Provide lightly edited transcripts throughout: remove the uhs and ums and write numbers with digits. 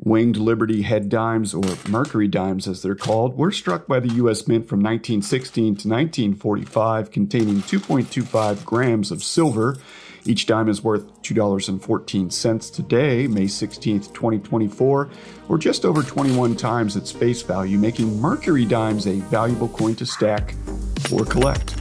Winged Liberty head dimes, or Mercury dimes as they're called, were struck by the U.S. Mint from 1916 to 1945, containing 2.25 grams of silver. Each dime is worth $2.14 today, May 16th, 2024, or just over 21 times its face value, making Mercury dimes a valuable coin to stack or collect.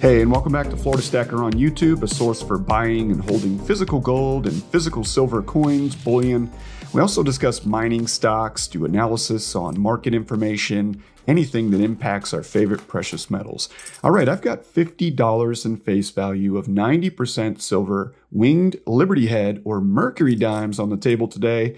Hey, and welcome back to Florida Stacker on YouTube, a source for buying and holding physical gold and physical silver coins, bullion. We also discuss mining stocks, do analysis on market information, anything that impacts our favorite precious metals. All right, I've got $50 in face value of 90% silver Winged Liberty head or Mercury dimes on the table today,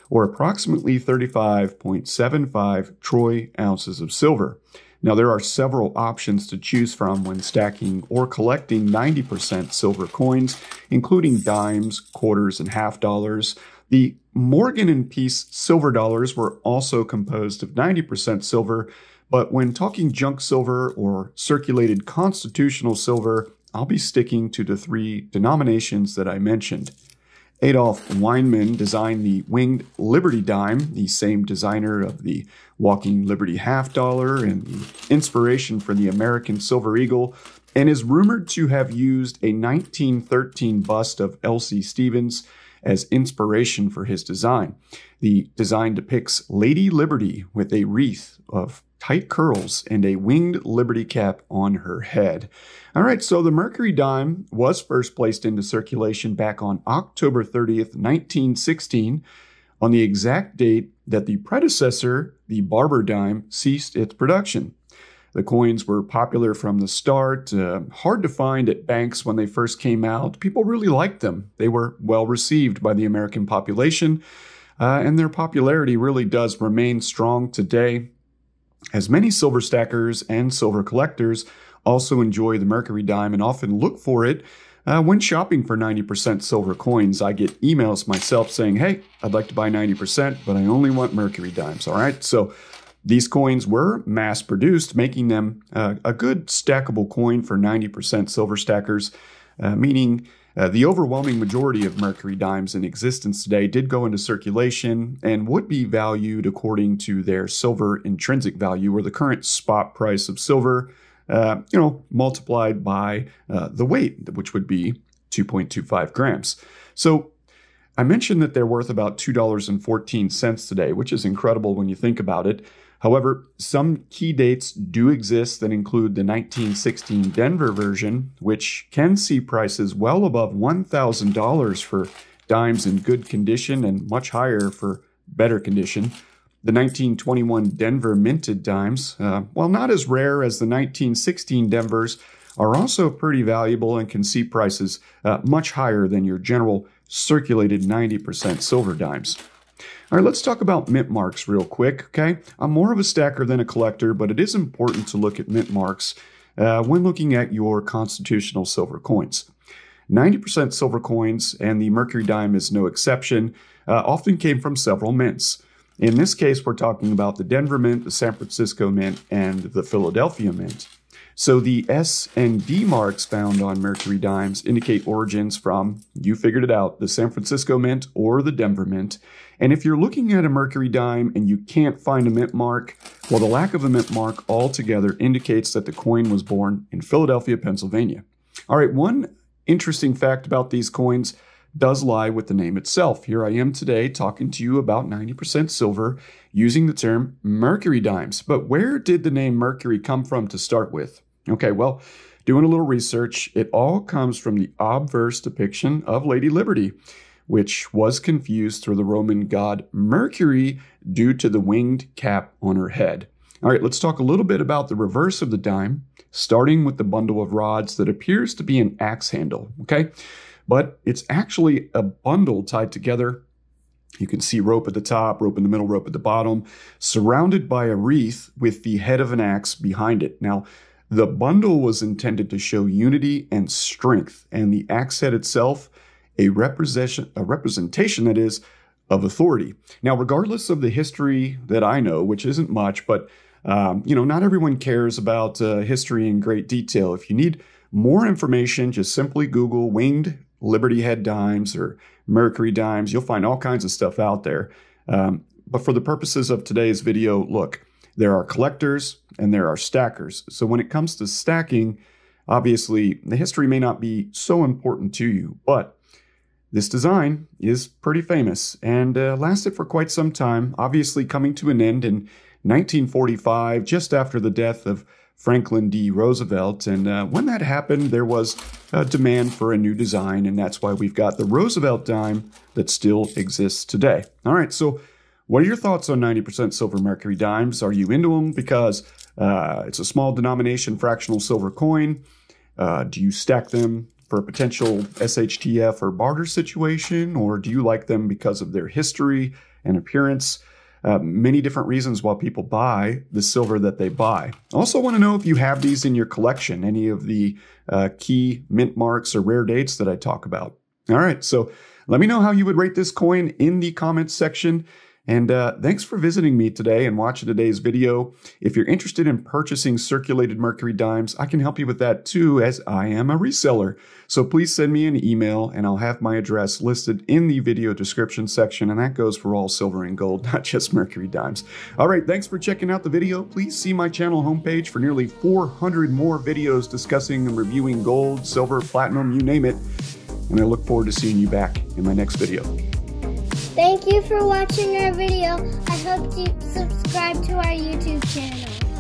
or approximately 35.75 troy ounces of silver. Now, there are several options to choose from when stacking or collecting 90% silver coins, including dimes, quarters, and half dollars. The Morgan and Peace silver dollars were also composed of 90% silver, but when talking junk silver or circulated constitutional silver, I'll be sticking to the three denominations that I mentioned. Adolf Weinman designed the Winged Liberty dime, the same designer of the Walking Liberty half dollar and the inspiration for the American Silver Eagle, and is rumored to have used a 1913 bust of L.C. Stevens as inspiration for his design. The design depicts Lady Liberty with a wreath of tight curls and a winged liberty cap on her head. All right, so the Mercury dime was first placed into circulation back on October 30th, 1916, on the exact date that the predecessor, the Barber dime, ceased its production. The coins were popular from the start, hard to find at banks when they first came out. People really liked them. They were well received by the American population, and their popularity really does remain strong today, as many silver stackers and silver collectors also enjoy the Mercury dime and often look for it when shopping for 90% silver coins. I get emails myself saying, hey, I'd like to buy 90%, but I only want Mercury dimes, all right? So these coins were mass-produced, making them a good stackable coin for 90% silver stackers, meaning the overwhelming majority of Mercury dimes in existence today did go into circulation and would be valued according to their silver intrinsic value, or the current spot price of silver, multiplied by the weight, which would be 2.25 grams. So I mentioned that they're worth about $2.14 today, which is incredible when you think about it. However, some key dates do exist that include the 1916 Denver version, which can see prices well above $1,000 for dimes in good condition and much higher for better condition. The 1921 Denver minted dimes, while not as rare as the 1916 Denvers, are also pretty valuable and can see prices much higher than your general circulated 90% silver dimes. All right, let's talk about mint marks real quick, okay? I'm more of a stacker than a collector, but it is important to look at mint marks when looking at your constitutional silver coins. 90% silver coins, and the Mercury dime is no exception, often came from several mints. In this case, we're talking about the Denver Mint, the San Francisco Mint, and the Philadelphia Mint. So the S and D marks found on Mercury dimes indicate origins from, you figured it out, the San Francisco Mint or the Denver Mint. And if you're looking at a Mercury dime and you can't find a mint mark, well, the lack of a mint mark altogether indicates that the coin was born in Philadelphia, Pennsylvania. All right, one interesting fact about these coins does lie with the name itself. Here I am today talking to you about 90% silver using the term Mercury dimes. But where did the name Mercury come from to start with? Okay, well, doing a little research, it all comes from the obverse depiction of Lady Liberty, which was confused for the Roman god Mercury due to the winged cap on her head. All right, let's talk a little bit about the reverse of the dime, starting with the bundle of rods that appears to be an axe handle, okay? But it's actually a bundle tied together. You can see rope at the top, rope in the middle, rope at the bottom, surrounded by a wreath with the head of an axe behind it. Now, the bundle was intended to show unity and strength, and the axe head itself, a representation that is, of authority. Now, regardless of the history that I know, which isn't much, but not everyone cares about history in great detail. If you need more information, just simply Google Winged Liberty Head dimes or Mercury dimes. You'll find all kinds of stuff out there. But for the purposes of today's video, look, there are collectors and there are stackers. So when it comes to stacking, obviously the history may not be so important to you, but this design is pretty famous and lasted for quite some time, obviously coming to an end in 1945, just after the death of Franklin D. Roosevelt. And when that happened, there was a demand for a new design, and that's why we've got the Roosevelt dime that still exists today. All right, so what are your thoughts on 90% silver Mercury dimes? Are you into them because it's a small denomination fractional silver coin? Do you stack them for a potential SHTF or barter situation, or do you like them because of their history and appearance? Many different reasons why people buy the silver that they buy. Also want to know if you have these in your collection, any of the key mint marks or rare dates that I talk about. All right, so let me know how you would rate this coin in the comments section. And thanks for visiting me today and watching today's video. If you're interested in purchasing circulated Mercury dimes, I can help you with that too, as I am a reseller. So please send me an email and I'll have my address listed in the video description section. And that goes for all silver and gold, not just Mercury dimes. All right, thanks for checking out the video. Please see my channel homepage for nearly 400 more videos discussing and reviewing gold, silver, platinum, you name it. And I look forward to seeing you back in my next video. Thank you for watching our video. I hope you subscribe to our YouTube channel.